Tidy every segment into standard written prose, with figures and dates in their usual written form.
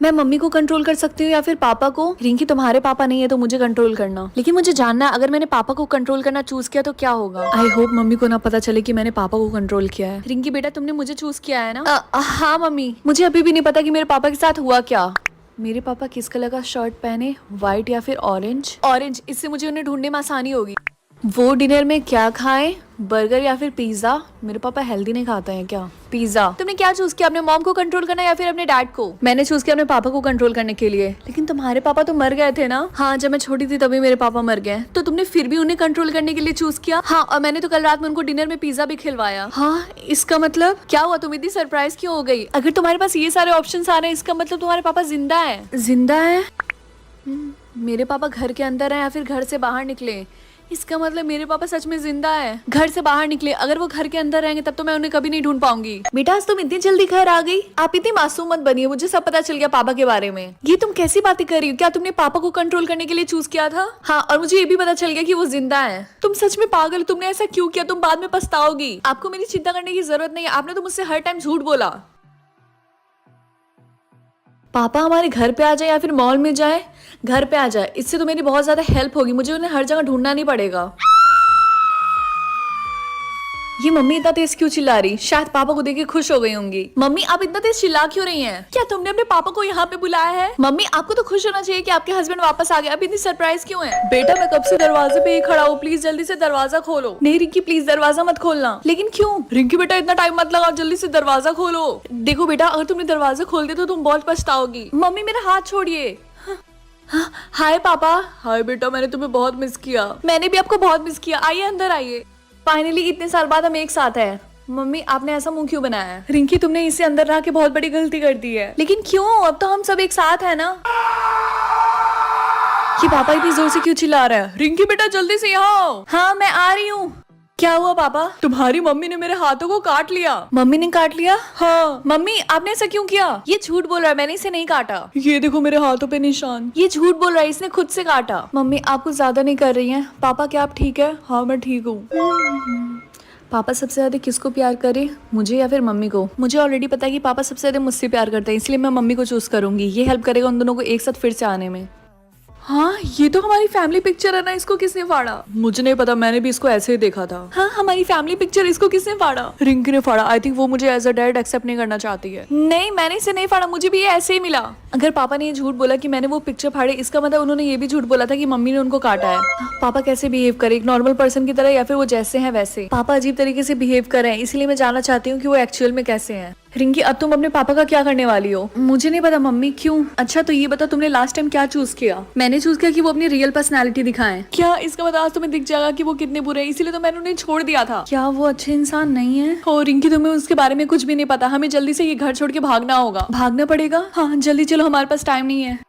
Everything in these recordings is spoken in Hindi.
मैं मम्मी को कंट्रोल कर सकती हूँ या फिर पापा को? रिंकी तुम्हारे पापा नहीं है तो मुझे कंट्रोल करना, लेकिन मुझे जानना है अगर मैंने पापा को कंट्रोल करना चूज किया तो क्या होगा। आई होप मम्मी को ना पता चले कि मैंने पापा को कंट्रोल किया है। रिंकी बेटा तुमने मुझे चूज किया है ना? हाँ मम्मी, मुझे अभी भी नहीं पता कि मेरे पापा के साथ हुआ क्या। मेरे पापा किस कलर का शर्ट पहने, व्हाइट या फिर ऑरेंज? ऑरेंज, इससे मुझे उन्हें ढूंढने में आसानी होगी। वो डिनर में क्या खाएं, बर्गर या फिर पिज्जा? मेरे पापा हेल्दी नहीं खाते हैं क्या? पिज्जा। तुमने क्या चूज किया, अपने मॉम को कंट्रोल करना या फिर अपने डैड को? मैंने चूज किया अपने पापा को कंट्रोल करने के लिए। लेकिन तुम्हारे पापा तो मर गए थे ना? हाँ, जब मैं छोटी थी तभी मेरे पापा मर गए। तो तुमने फिर भी उन्हें कंट्रोल करने के लिए चूज किया? हाँ, और मैंने तो कल रात में उनको डिनर में पिज्जा भी खिलवाया। हाँ, इसका मतलब क्या हुआ? तुम इतनी सरप्राइज क्यों हो गई? अगर तुम्हारे पास ये सारे ऑप्शन आ रहे हैं इसका मतलब तुम्हारे पापा जिंदा है। जिंदा है? मेरे पापा घर के अंदर है या फिर घर से बाहर निकले? इसका मतलब मेरे पापा सच में जिंदा है, घर से बाहर निकले। अगर वो घर के अंदर रहेंगे तब तो मैं उन्हें कभी नहीं ढूंढ पाऊंगी। बेटा आज तुम इतनी जल्दी घर आ गई, आप इतनी मासूम मत बनिए, मुझे सब पता चल गया पापा के बारे में। ये तुम कैसी बातें कर रही हो? क्या तुमने पापा को कंट्रोल करने के लिए चूज किया था? हाँ, और मुझे ये भी पता चल गया कि वो जिंदा है। तुम सच में पागल, तुमने ऐसा क्यों किया? तुम बाद में पछताओगी। आपको मेरी चिंता करने की जरूरत नहीं है, आपने तो मुझसे हर टाइम झूठ बोला। पापा हमारे घर पे आ जाए या फिर मॉल में जाए? घर पे आ जाए, इससे तो मेरी बहुत ज्यादा हेल्प होगी, मुझे उन्हें हर जगह ढूंढना नहीं पड़ेगा। ये मम्मी इतना तेज क्यों चिल्ला रही? शायद पापा को देख के खुश हो गई होंगी। मम्मी आप इतना तेज चिल्ला क्यों रही हैं? क्या तुमने अपने पापा को यहाँ पे बुलाया है? मम्मी आपको तो खुश होना चाहिए कि आपके हस्बैंड वापस आ गए, अब इतनी सरप्राइज क्यों है? बेटा मैं कब से दरवाजे पे ही खड़ा हूँ, प्लीज जल्दी से दरवाजा खोलो। नहीं रिंकी प्लीज दरवाजा मत खोलना। लेकिन क्यों? रिंकी बेटा इतना टाइम मत लगाओ, जल्दी से दरवाजा खोलो। देखो बेटा अगर तुमने दरवाजा खोल दिया तो तुम बहुत पछताओगी। मम्मी मेरा हाथ छोड़िए। हाय पापा। हाय बेटा, मैंने तुम्हें बहुत मिस किया। मैंने भी आपको बहुत मिस किया। आइए अंदर आइए। फाइनली इतने साल बाद हम एक साथ हैं। मम्मी आपने ऐसा मुंह क्यों बनाया है? रिंकी तुमने इसे अंदर रह के बहुत बड़ी गलती कर दी है। लेकिन क्यों? अब तो हम सब एक साथ हैं ना। ये पापा इतनी जोर से क्यों चिल्ला रहा है? रिंकी बेटा जल्दी से यहाँ आओ। हाँ मैं आ रही हूँ। क्या हुआ पापा? तुम्हारी मम्मी ने मेरे हाथों को काट लिया। मम्मी ने काट लिया? हाँ। मम्मी आपने ऐसा क्यों किया? ये झूठ बोल रहा है, मैंने इसे नहीं काटा। ये देखो मेरे हाथों पे निशान। ये झूठ बोल रहा है, इसने खुद से काटा। मम्मी आप कुछ ज्यादा नहीं कर रही हैं। पापा क्या आप ठीक है? हाँ मैं ठीक हूँ। पापा सबसे ज्यादा किसको प्यार करे, मुझे या फिर मम्मी को? मुझे ऑलरेडी पता है कि पापा सबसे ज्यादा मुझसे प्यार करते हैं, इसलिए मैं मम्मी को चूज करूंगी। ये हेल्प करेगा उन दोनों को एक साथ फिर से आने में। हाँ ये तो हमारी फैमिली पिक्चर है ना, इसको किसने फाड़ा? मुझे नहीं पता, मैंने भी इसको ऐसे ही देखा था। हाँ हमारी फैमिली पिक्चर, इसको किसने फाड़ा? रिंकी ने फाड़ा। आई थिंक वो मुझे एज अ डैड एक्सेप्ट नहीं करना चाहती है। नहीं मैंने इसे नहीं फाड़ा, मुझे भी ये ऐसे ही मिला। अगर पापा ने ये झूठ बोला कि मैंने वो पिक्चर फाड़ी, इसका मतलब उन्होंने ये भी झूठ बोला था कि मम्मी ने उनको काटा है। पापा कैसे बिहेव करे, एक नॉर्मल पर्सन की तरह या फिर वो जैसे हैं वैसे? पापा अजीब तरीके से बिहेव कर रहे हैं, इसलिए मैं जानना चाहती हूँ कि वो एक्चुअल में कैसे हैं। रिंकी अब तुम अपने पापा का क्या करने वाली हो? मुझे नहीं पता मम्मी। क्यों? अच्छा तो ये बताओ तुमने लास्ट टाइम क्या चूज किया? मैंने चूज किया कि वो अपनी रियल पर्सनालिटी दिखाएं। क्या इसका मतलब आज तुम्हें दिख जाएगा कि वो कितने बुरे हैं, इसीलिए तो मैंने उन्हें छोड़ दिया था। क्या वो अच्छे इंसान नहीं है? ओ रिंकी तुम्हें उसके बारे में कुछ भी नहीं पता, हमें जल्दी से ये घर छोड़ के भागना होगा। भागना पड़ेगा? हाँ जल्दी चलो, हमारे पास टाइम नहीं है।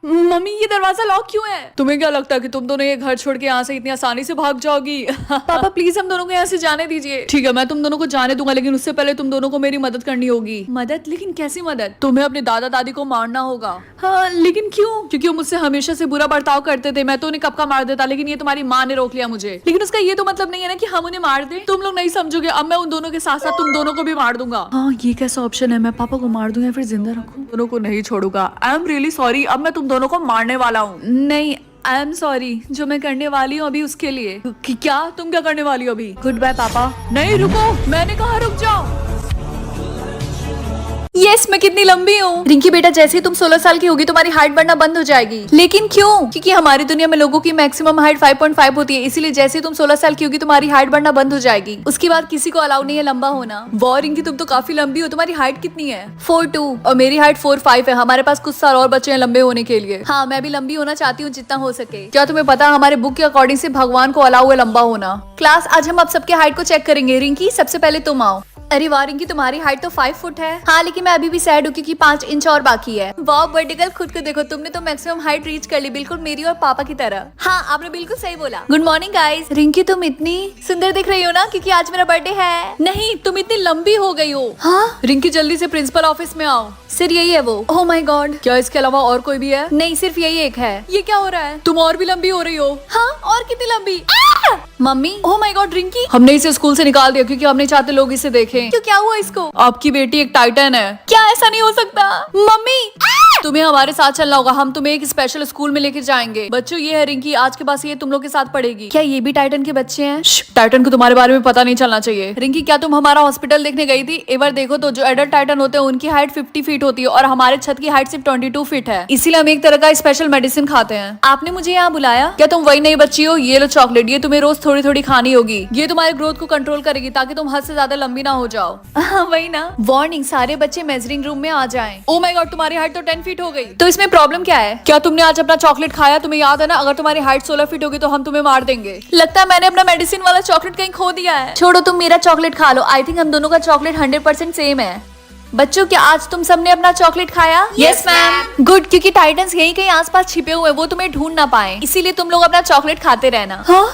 मम्मी ये दरवाजा लॉक क्यों है? तुम्हें क्या लगता है कि तुम दोनों ये घर छोड़ के यहाँ से इतनी आसानी से भाग जाओगी? पापा प्लीज हम दोनों को यहाँ से जाने दीजिए। ठीक है मैं तुम दोनों को जाने दूंगा, लेकिन उससे पहले तुम दोनों को मेरी मदद करनी होगी। मदद? लेकिन कैसी मदद? तुम्हें अपने दादा दादी को मारना होगा। हाँ लेकिन क्यों? क्योंकि वो मुझसे हमेशा से बुरा बर्ताव करते थे, मैं तो उन्हें कब का मार देता, लेकिन ये तुम्हारी माँ ने रोक लिया मुझे। लेकिन उसका ये तो मतलब नहीं है ना कि हम उन्हें मार दे। तुम लोग नहीं समझोगे, अब मैं उन दोनों के साथ साथ तुम दोनों को भी मार दूंगा। हाँ ये कैसा ऑप्शन है? मैं पापा को मार दूं या फिर जिंदा रखूं? दोनों को नहीं छोड़ूंगा। आई एम रियली सॉरी, अब मैं तुम दोनों को मारने वाला हूँ। नहीं आई एम सॉरी, जो मैं करने वाली हूँ अभी उसके लिए। क्या? तुम क्या करने वाली हो अभी? गुड बाय पापा। नहीं रुको, मैंने कहा रुक जाओ। यस मैं कितनी लंबी हूँ? रिंकी बेटा जैसे ही तुम 16 साल की होगी तुम्हारी हाइट बढ़ना बंद हो जाएगी। लेकिन क्यों? क्योंकि हमारी दुनिया में लोगों की मैक्सिमम हाइट 5.5 होती है, इसीलिए जैसे ही तुम 16 साल की होगी तुम्हारी हाइट बढ़ना बंद हो जाएगी। उसके बाद किसी को अलाउ नहीं है लंबा होना। वाह रिंकी तुम तो काफी लंबी हो, तुम्हारी हाइट कितनी है? 4'2" और मेरी हाइट 4'5" है। हमारे पास कुछ साल और बचे हैं लंबे होने के लिए। हाँ मैं भी लंबी होना चाहती हूँ जितना हो सके। क्या तुम्हें पता हमारे बुक के अकॉर्डिंग से भगवान को अलाउ है लंबा होना। क्लास आज हम अब सबके हाइट को चेक करेंगे। रिंकी सबसे पहले तुम आओ। अरे वाह रिंकी तुम्हारी हाइट तो 5 फुट है। हाँ लेकिन मैं अभी भी सैड हूँ क्योंकि 5 इंच और बाकी है। वाह बर्थडे गर्ल खुद को देखो, तुमने तो मैक्सिमम हाइट रीच कर ली, बिल्कुल मेरी और पापा की तरह। हाँ आपने बिल्कुल सही बोला। Good morning guys. रिंकी तुम इतनी सुंदर दिख रही हो ना, क्योंकि आज मेरा बर्थडे है। नहीं तुम इतनी लंबी हो गई हो। हाँ रिंकी जल्दी से प्रिंसिपल ऑफिस में आओ। सिर्फ यही है वो? ओह माय गॉड, क्या इसके अलावा और कोई भी है? नहीं सिर्फ यही एक है। ये क्या हो रहा है? तुम और भी लंबी हो रही हो। हाँ और कितनी लंबी? Mummy oh my God Rinki, हमने इसे स्कूल से निकाल दिया क्योंकि हम नहीं चाहते लोग इसे देखें। क्यों क्या हुआ इसको? आपकी बेटी एक टाइटन है। क्या ऐसा नहीं हो सकता? मम्मी तुम्हें हमारे साथ चलना होगा, हम तुम्हें एक स्पेशल स्कूल में लेके जाएंगे। बच्चों ये है रिंकी, आज के बाद ये तुम लोग के साथ पढ़ेगी। क्या ये भी टाइटन के बच्चे हैं? टाइटन को तुम्हारे बारे में पता नहीं चलना चाहिए। रिंकी क्या तुम हमारा हॉस्पिटल देखने गई थी? एक बार देखो तो जो एडल्ट टाइटन होते हैं उनकी हाइट 50 फीट होती है और हमारे छत की हाइट सिर्फ 22 फीट है, इसीलिए हम एक तरह का स्पेशल मेडिसिन खाते हैं। आपने मुझे यहाँ बुलाया? क्या तुम वही नई बच्ची हो? ये लो चॉकलेट, ये तुम्हें रोज थोड़ी थोड़ी खानी होगी। ये तुम्हारे ग्रोथ को कंट्रोल करेगी ताकि तुम हद से ज्यादा लंबी ना हो जाओ। वही ना। वार्निंग, सारे बच्चे मेजरिंग रूम में आ जाएं। ओ माय गॉड, तुम्हारी हाइट तो 10 फीट हो गई। तो इसमें प्रॉब्लम क्या है? क्या तुमने आज अपना चॉकलेट खाया? तुम्हें याद है ना, अगर तुम्हारी हाइट 16 फीट होगी तो हम तुम्हें मार देंगे। लगता है मैंने अपना मेडिसिन वाला चॉकलेट कहीं खो दिया है। छोड़ो, तुम मेरा चॉकलेट खा लो। आई थिंक हम दोनों का चॉकलेट 100% सेम है। बच्चों, क्या आज तुम सबने अपना चॉकलेट खाया? Yes ma'am. गुड, क्योंकि टाइटन्स यहीं कहीं आसपास छिपे हुए हैं, वो तुम्हें ढूंढ ना पाए, इसीलिए तुम लोग अपना चॉकलेट खाते रहना। हाँ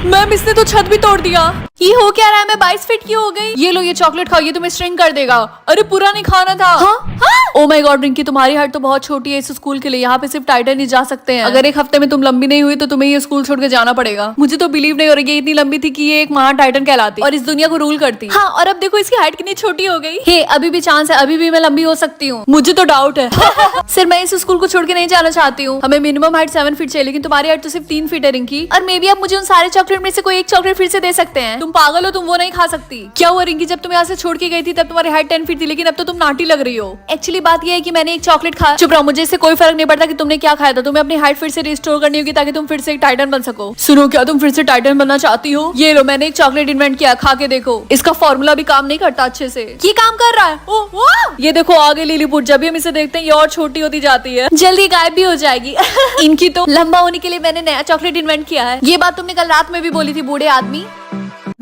मैम, इसने तो छत भी तोड़ दिया। ये हो क्या रहा है? मैं 22 फीट की हो गई। ये लो, ये चॉकलेट खाओ, ये तुम्हें स्ट्रिंग कर देगा। अरे पूरा नहीं खाना था। ओ माय गॉड रिंकी, तुम्हारी हाइट तो बहुत छोटी है इस स्कूल के लिए, यहाँ पे सिर्फ टाइटन ही जा सकते हैं। अगर एक हफ्ते में तुम लंबी नहीं हुई तो तुम्हें ये स्कूल छोड़ के जाना पड़ेगा। मुझे तो बिलीव नहीं हो रही, ये इतनी लंबी थी कि ये एक महान टाइटन कहलाती और इस दुनिया को रूल करती। हाँ, और अब देखो इसकी हाइट कितनी छोटी हो गई। हे, अभी भी चांस है, अभी भी मैं लंबी हो सकती हूँ। मुझे तो डाउट है। सर, मैं इस स्कूल को छोड़ के नहीं जाना चाहती हूँ। हमें मिनिमम हाइट 7 फीट चाहिए, लेकिन तुम्हारी हाइट तो सिर्फ 3 फीट है रिंकी। और मे बी आप मुझे उन सारे चॉकलेट में से कोई एक चॉकलेट फिर से दे सकते हैं। तुम पागल हो, तुम वो नहीं खा सकती। क्या हुआ रिंकी, जब तुम यहाँ से छोड़ के गई थी तब तुम्हारी हाइट 10 फीट थी, लेकिन अब तो तुम नाटी लग रही हो। एक्चुअली बात यह है कि मैंने एक चॉकलेट खाया। चुप रहो, मुझे इससे कोई फर्क नहीं पड़ता कि तुमने क्या खाया था। तुम्हें अपनी हाइट फिर से रिस्टोर करनी होगी ताकि तुम फिर से एक टाइटन बन सको। सुनो, क्या तुम फिर से टाइटन बनना चाहती हो? ये लो, मैंने एक चॉकलेट इन्वेंट किया, खा के देखो। इसका फॉर्मूला भी काम नहीं करता अच्छे से। ये काम कर रहा है। ओह, ये देखो आगे लिलीपुट, जब भी हम इसे देखते हैं ये और छोटी होती जाती है, जल्दी गायब भी हो जाएगी। इनकी तो लंबा होने के लिए मैंने नया चॉकलेट इन्वेंट किया है। ये बात तुमने कल रात में भी बोली थी बूढ़े आदमी।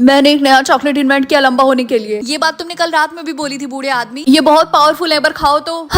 मैंने एक नया चॉकलेट इन्वेंट किया लंबा होने के लिए। ये बात तुमने कल रात में भी बोली थी बूढ़े आदमी। ये बहुत पावरफुल है, एक बार खाओ तो।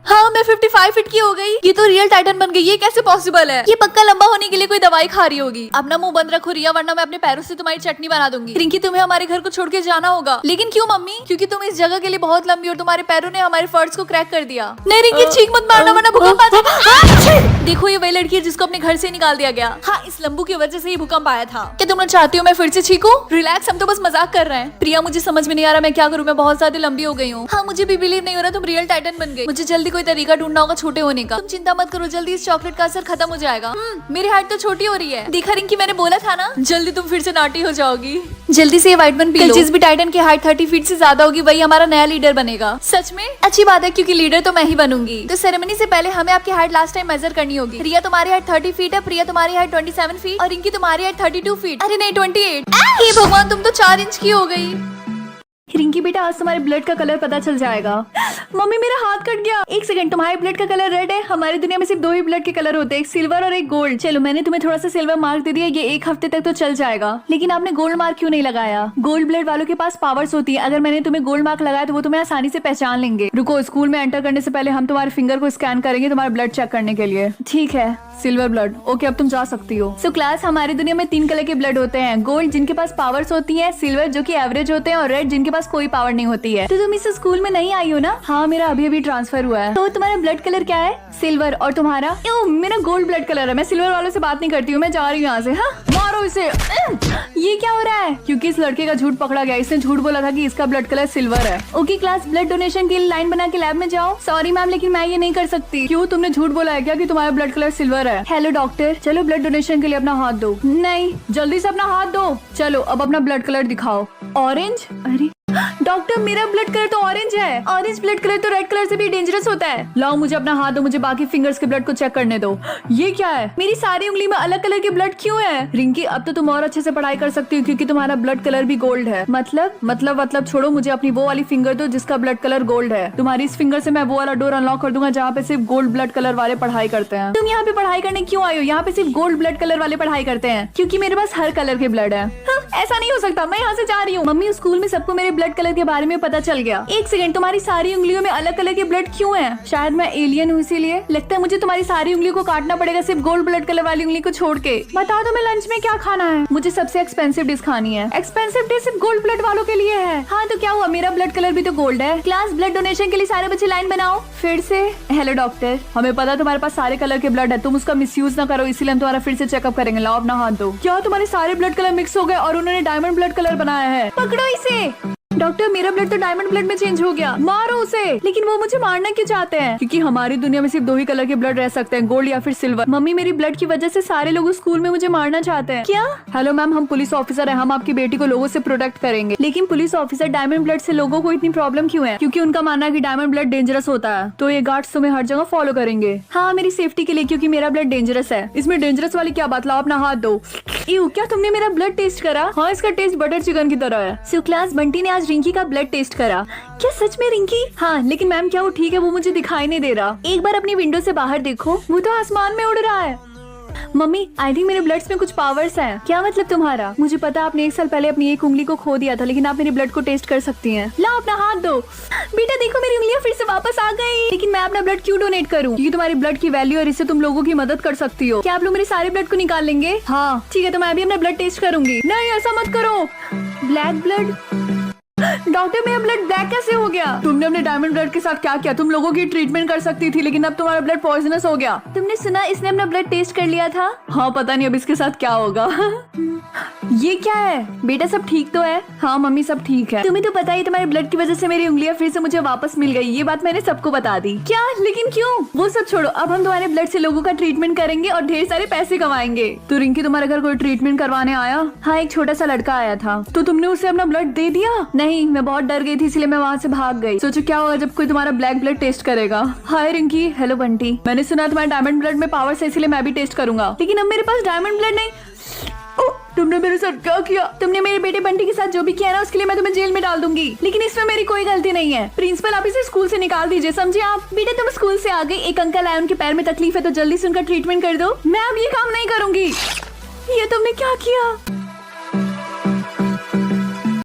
हाँ, मैं 55 फीट की हो गई। ये तो रियल टाइटन बन गई। ये कैसे पॉसिबल है? ये पक्का लंबा होने के लिए कोई दवाई खा रही होगी। अपना मुंह बंद रखो रिया, वरना मैं अपने पैरों से तुम्हारी चटनी बना दूंगी। रिंकी, तुम्हें हमारे घर को छोड़ के जाना होगा। लेकिन क्यों मम्मी? क्योंकि तुम इस जगह के लिए बहुत लंबी और तुम्हारे पैरों ने हमारे फर्श को क्रैक कर दिया। नहीं रिंकी, चीख मत मारना वरना भूकंप आ जाएगा। देखो, ये वही लड़की है जिसको अपने घर से निकाल दिया गया। हाँ, इस लंबू की वजह से ये भूकंप आया था। क्या तुम लोग चाहती हो मैं फिर से चीखूं? रिलैक्स, हम तो बस मजाक कर रहे हैं। प्रिया, मुझे समझ में नहीं आ रहा मैं क्या करूँ, मैं बहुत ज्यादा लंबी हो गई हूँ। हाँ, मुझे भी बिलीव नहीं हो रहा तुम रियल टाइटन बन गई। मुझे जल्दी कोई तरीका ढूंढना होगा छोटे होने का। तुम चिंता मत करो, जल्दी इस चॉकलेट का असर खत्म हो जाएगा। मेरी हाइट तो छोटी हो रही है। देखा रिंकी, मैंने बोला था ना, जल्दी तुम फिर से नाटी हो जाओगी। जल्दी से ये वाइटमन पी लो। जिस भी टाइटन की हाइट 30 फीट से ज्यादा होगी वही हमारा नया लीडर बनेगा। सच में? अच्छी बात है, क्योंकि लीडर तो मैं ही बनूंगी। तो सेरेमनी से पहले हमें आपकी हाइट लास्ट टाइम मेजर करनी होगी। रिया, तुम्हारी हाइट 30 फीट है, प्रिया तुम्हारी हाइट 27 फीट और रिंकी तुम्हारी हाइट 32 फीट। अरे नहीं, 28। हे भगवान, तुम तो 4 इंच की हो गई। रिंकी बेटा, आज तुम्हारे ब्लड का कलर पता चल जाएगा। मम्मी, मेरा हाथ कट गया। एक सेकंड, तुम्हारे ब्लड का कलर रेड है। हमारी दुनिया में सिर्फ 2 ही ब्लड के कलर होते हैं, एक सिल्वर और एक गोल्ड। चलो, मैंने तुम्हें थोड़ा सा सिल्वर मार्क दे दिया, ये 1 हफ्ते तक तो चल जाएगा। लेकिन आपने गोल्ड मार्क क्यों नहीं लगाया? गोल्ड ब्लड वालों के पास पावर्स होती है। अगर मैंने तुम्हें गोल्ड मार्क लगाया तो वो तुम्हें आसानी से पहचान लेंगे। रुको, स्कूल में एंटर करने से पहले हम तुम्हारे फिंगर को स्कैन करेंगे तुम्हारा ब्लड चेक करने के लिए। ठीक है, सिल्वर ब्लड। ओके, अब तुम जा सकती हो। सो क्लास, हमारी दुनिया में 3 कलर के ब्लड होते हैं। गोल्ड जिनके पास पावर्स होती है, सिल्वर जो कि एवरेज होते हैं और रेड जिनके पास कोई पावर नहीं होती है। तो तुम इस स्कूल में नहीं आई हो ना? हाँ, मेरा अभी अभी ट्रांसफर हुआ है। तो तुम्हारा ब्लड कलर क्या है? सिल्वर। और तुम्हारा? मेरा गोल्ड ब्लड कलर है। मैं सिल्वर वालों से बात नहीं करती हूँ, मैं जा रही हूँ यहाँ से। हाँ, मारो इसे। ये क्या हो रहा है? क्योंकि इस लड़के का झूठ पकड़ा गया। इसने झूठ बोला था कि इसका ब्लड कलर सिल्वर है। ओके क्लास, ब्लड डोनेशन के लिए लाइन बना के लैब में जाओ। सॉरी मैम, लेकिन मैं ये नहीं कर सकती। क्यों? तुमने झूठ बोला है क्या कि तुम्हारा ब्लड कलर सिल्वर है? हेलो डॉक्टर, चलो ब्लड डोनेशन के लिए अपना हाथ दो। नहीं, जल्दी से अपना हाथ दो। चलो, अब अपना ब्लड कलर दिखाओ। ऑरेंज? अरे डॉक्टर, मेरा ब्लड कलर तो ऑरेंज है। ऑरेंज ब्लड कलर तो रेड कलर से भी डेंजरस होता है। लाओ मुझे अपना हाथ दो, मुझे बाकी फिंगर्स के ब्लड को चेक करने दो। ये क्या है? मेरी सारी उंगली में अलग कलर के ब्लड क्यों है? रिंकी, अब तो तुम और अच्छे से पढ़ाई कर सकती हो क्योंकि तुम्हारा ब्लड कलर भी गोल्ड है। मतलब छोड़ो, मुझे अपनी वो वाली फिंगर दो जिसका ब्लड कलर गोल्ड है। तुम्हारी इस फिंगर से मैं वो वाला डोर अनलॉक कर दूंगा जहाँ पे सिर्फ गोल्ड ब्लड कलर वाले पढ़ाई करते हैं। तुम यहाँ पे पढ़ाई करने क्यों आए हो? यहाँ पे सिर्फ गोल्ड ब्लड कलर वाले पढ़ाई करते हैं। क्योंकि मेरे पास हर कलर के ब्लड है। ऐसा नहीं हो सकता, मैं यहाँ से जा रही हूँ। मम्मी, स्कूल में सबको मेरे ब्लड कलर के बारे में पता चल गया। एक सेकंड, तुम्हारी सारी उंगलियों में अलग कलर के ब्लड क्यों है? शायद मैं एलियन हूँ इसीलिए। लगता है मुझे तुम्हारी सारी उंगलियों को काटना पड़ेगा सिर्फ गोल्ड ब्लड कलर वाली उंगली को छोड़ के। बता दो, मैं लंच में क्या खाना है? मुझे सबसे एक्सपेंसिव डिश खानी है। एक्सपेंसिव डिश सिर्फ गोल्ड ब्लड वालों के लिए है। हाँ, तो क्या हुआ? मेरा ब्लड कलर भी तो गोल्ड है। क्लास, ब्लड डोनेशन के लिए सारे बच्चे लाइन बनाओ। फिर से? हेलो डॉक्टर, हमें पता है तुम्हारे पास सारे कलर के ब्लड है, तुम उसका मिसयूज ना करो, इसीलिए हम तुम्हारा फिर से चेकअप करेंगे। लाओ अपना हाथ दो। क्या तुम्हारे सारे ब्लड कलर मिक्स हो गए और उन्होंने डायमंड ब्लड कलर बनाया है? पकड़ो इसे। डॉक्टर मेरा ब्लड तो डायमंड ब्लड में चेंज हो गया, मारो उसे। लेकिन वो मुझे मारना क्यों चाहते हैं? क्योंकि हमारी दुनिया में सिर्फ 2 ही कलर के ब्लड रह सकते हैं, गोल्ड या फिर सिल्वर। मम्मी मेरी ब्लड की वजह से सारे लोग स्कूल में मुझे मारना चाहते हैं। क्या? हेलो मैम, हम पुलिस ऑफिसर हैं, हम आपकी बेटी को लोगों से प्रोटेक्ट करेंगे। लेकिन पुलिस ऑफिसर, डायमंड ब्लड से लोगों को इतनी प्रॉब्लम क्यों है? क्योंकि उनका मानना है कि डायमंड ब्लड डेंजरस होता है, तो ये गार्ड्स तुम्हें हर जगह फॉलो करेंगे। हाँ, मेरी सेफ्टी के लिए, क्योंकि मेरा ब्लड डेंजरस है। इसमें डेंजरस वाली क्या बात? लाओ अपना हाथ दो। क्या तुमने मेरा ब्लड टेस्ट करा? हाँ, इसका टेस्ट बटर चिकन की तरह है। सो क्लास, बंटी ने आज रिंकी का ब्लड टेस्ट करा। क्या सच में रिंकी? हाँ, लेकिन मैम क्या वो ठीक है? वो मुझे दिखाई नहीं दे रहा। एक बार अपनी विंडो से बाहर देखो, वो तो आसमान में उड़ रहा है। मम्मी, आई थिंक मेरे ब्लड्स में कुछ पावर्स हैं। क्या मतलब तुम्हारा? मुझे पता आपने 1 साल पहले अपनी एक उंगली को खो दिया था, लेकिन आप मेरे ब्लड को टेस्ट कर सकती हैं। लाओ अपना हाथ दो। बेटा देखो, मेरी उंगलियां फिर से वापस आ गई। लेकिन मैं अपना ब्लड क्यों डोनेट करूं? क्योंकि तुम्हारी ब्लड की वैल्यू और इससे तुम लोगों की मदद कर सकती हो। क्या आप लोग मेरे सारे ब्लड को निकाल लेंगे? हाँ ठीक है, तो मैं भी अपना ब्लड टेस्ट करूंगी। नहीं, ऐसा मत करो। Black blood? डॉक्टर, मेरा ब्लड ब्लैक कैसे हो गया? तुमने अपने डायमंड ब्लड के साथ क्या किया? तुम लोगों की ट्रीटमेंट कर सकती थी, लेकिन अब तुम्हारा ब्लड पॉइजनस हो गया। तुमने सुना इसने अपना ब्लड टेस्ट कर लिया था? हाँ, पता नहीं अब इसके साथ क्या होगा। ये क्या है? बेटा सब ठीक तो है? हाँ मम्मी, सब ठीक है। तुम्हें तो पता ही, तुम्हारे ब्लड की वजह से मेरी उंगलियां फिर से मुझे वापस मिल गई। ये बात मैंने सबको बता दी। क्या? लेकिन क्यों? वो सब छोड़ो, अब हम तुम्हारे ब्लड से लोगों का ट्रीटमेंट करेंगे और ढेर सारे पैसे कमाएंगे। तो रिंकी, तुम्हारे घर कोई ट्रीटमेंट करवाने आया? हाँ, एक छोटा सा लड़का आया था। तो तुमने उसे अपना ब्लड दे दिया? नहीं, मैं बहुत डर गई थी, इसलिए मैं वहाँ से भाग गई। सोचो क्या होगा जब कोई तुम्हारा ब्लैक ब्लड टेस्ट करेगा। हाय रिंकी। हेलो बंटी। मैंने सुना तुम्हारे डायमंड ब्लड में पावर है, इसलिए मैं भी टेस्ट करूंगा। लेकिन अब मेरे पास डायमंड ब्लड नहीं। तुमने मेरे साथ क्या किया? तुमने मेरे बेटे बंटी के साथ जो भी किया ना, उसके लिए मैं तुम्हें जेल में डाल दूंगी। लेकिन इसमें मेरी कोई गलती नहीं है। प्रिंसिपल, आप इसे स्कूल से निकाल दीजिए, समझे आप? बेटा तुम स्कूल से आ गई, एक अंकल आए, उनके पैर में तकलीफ है, तो जल्दी से उनका ट्रीटमेंट कर दो। मैं अब ये काम नहीं करूंगी। ये तुमने क्या किया?